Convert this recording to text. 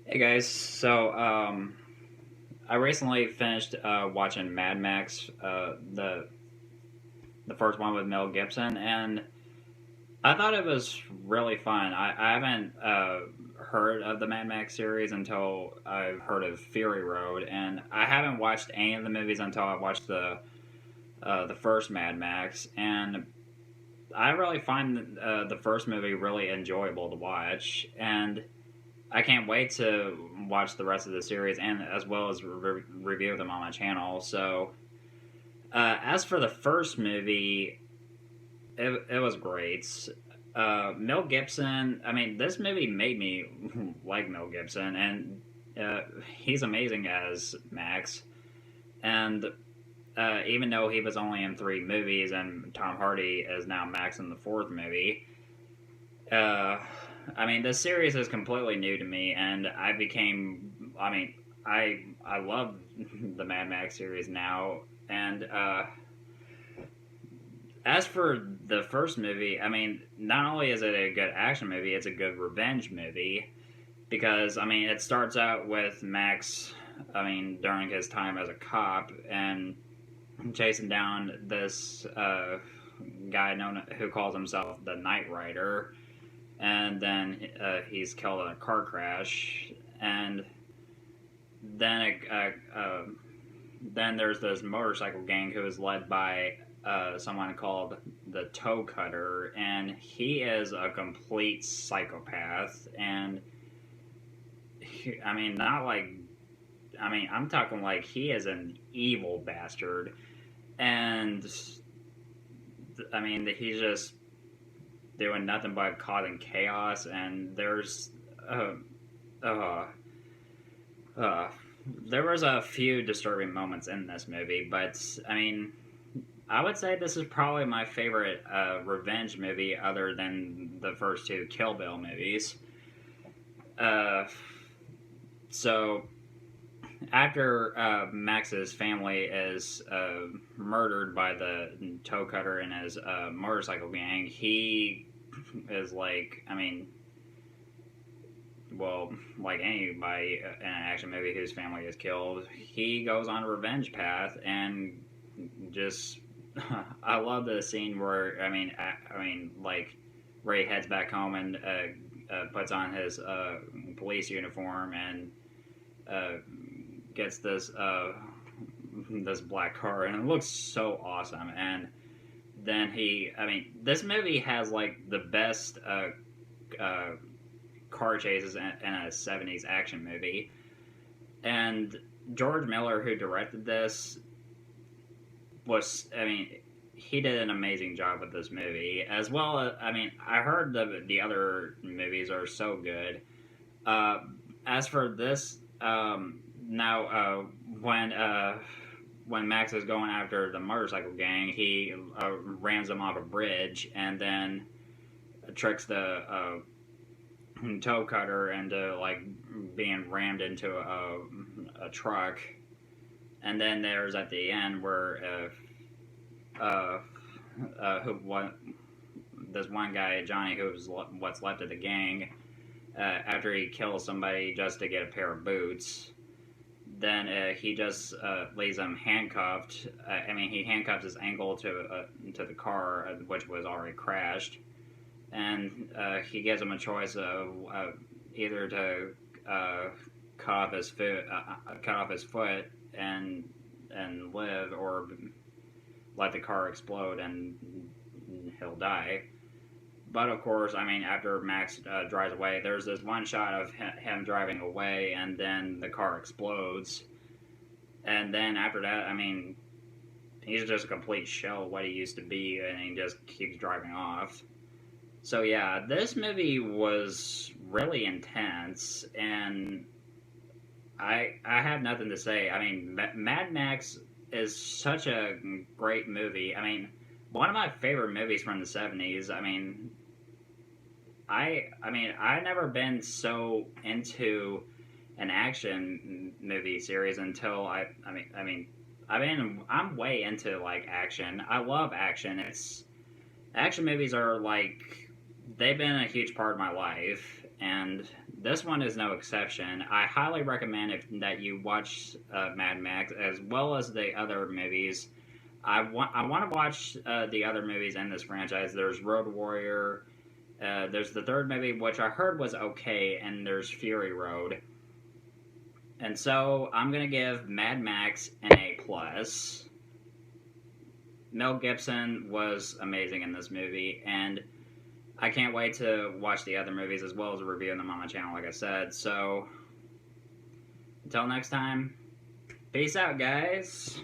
Hey guys, I recently finished watching Mad Max, the first one with Mel Gibson, and I thought it was really fun. I haven't heard of the Mad Max series until I've heard of Fury Road, and I haven't watched any of the movies until I watched the first Mad Max, and I really find the first movie really enjoyable to watch, and I can't wait to watch the rest of the series and as well as review them on my channel. As for the first movie, it was great. Mel Gibson, I mean, this movie made me like Mel Gibson, and he's amazing as Max. And even though he was only in three movies, and Tom Hardy is now Max in the fourth movie, uh, I mean, this series is completely new to me, and I became. I mean, I love the Mad Max series now, and as for the first movie, I mean, not only is it a good action movie, it's a good revenge movie because I mean, it starts out with Max. I mean, during his time as a cop and chasing down this guy known who calls himself the Knight Rider, and then he's killed in a car crash, and then then there's this motorcycle gang who is led by someone called the Toe Cutter, and he is a complete psychopath, and I mean, not like, I mean, I'm talking like he is an evil bastard, and I mean, he's just doing nothing but causing chaos, and uh, uh, Uh, there was a few disturbing moments in this movie, but I mean, I would say this is probably my favorite revenge movie, other than the first two Kill Bill movies. Uh, so after Max's family is murdered by the toe cutter and his motorcycle gang, he is like, I mean, well, like anybody in an action movie whose family is killed, he goes on a revenge path and just. I love the scene where like where he heads back home and puts on his police uniform and uh, gets this black car and it looks so awesome. And then I mean, this movie has like the best uh, car chases in a 70s action movie. And George Miller, who directed this, I mean, he did an amazing job with this movie. As well as, I mean, I heard the other movies are so good. Uh, as for this, now, when Max is going after the motorcycle gang, he rams them off a bridge and then tricks the toe cutter into like being rammed into a truck, and then there's at the end where who what this one guy Johnny, who's what's left of the gang, after he kills somebody just to get a pair of boots. Then he just leaves him handcuffed. I mean, he handcuffs his ankle to the car, which was already crashed, and he gives him a choice of either to uh, cut off his foot and live, or let the car explode and he'll die. But of course, I mean, after Max drives away, there's this one shot of him driving away, and then the car explodes. And then after that, I mean, he's just a complete shell of what he used to be, and he just keeps driving off. So yeah, this movie was really intense, and I have nothing to say. I mean, Mad Max is such a great movie. I mean, one of my favorite movies from the '70s. I never been so into an action movie series until I'm way into like action. I love action. It's Action movies are like they've been a huge part of my life, and this one is no exception. I highly recommend that you watch Mad Max as well as the other movies. I want to watch the other movies in this franchise. There's Road Warrior. There's the third movie, which I heard was okay, and there's Fury Road. And so I'm gonna give Mad Max an A plus. Mel Gibson was amazing in this movie, and I can't wait to watch the other movies as well as reviewing them on my channel, like I said. So until next time, peace out, guys.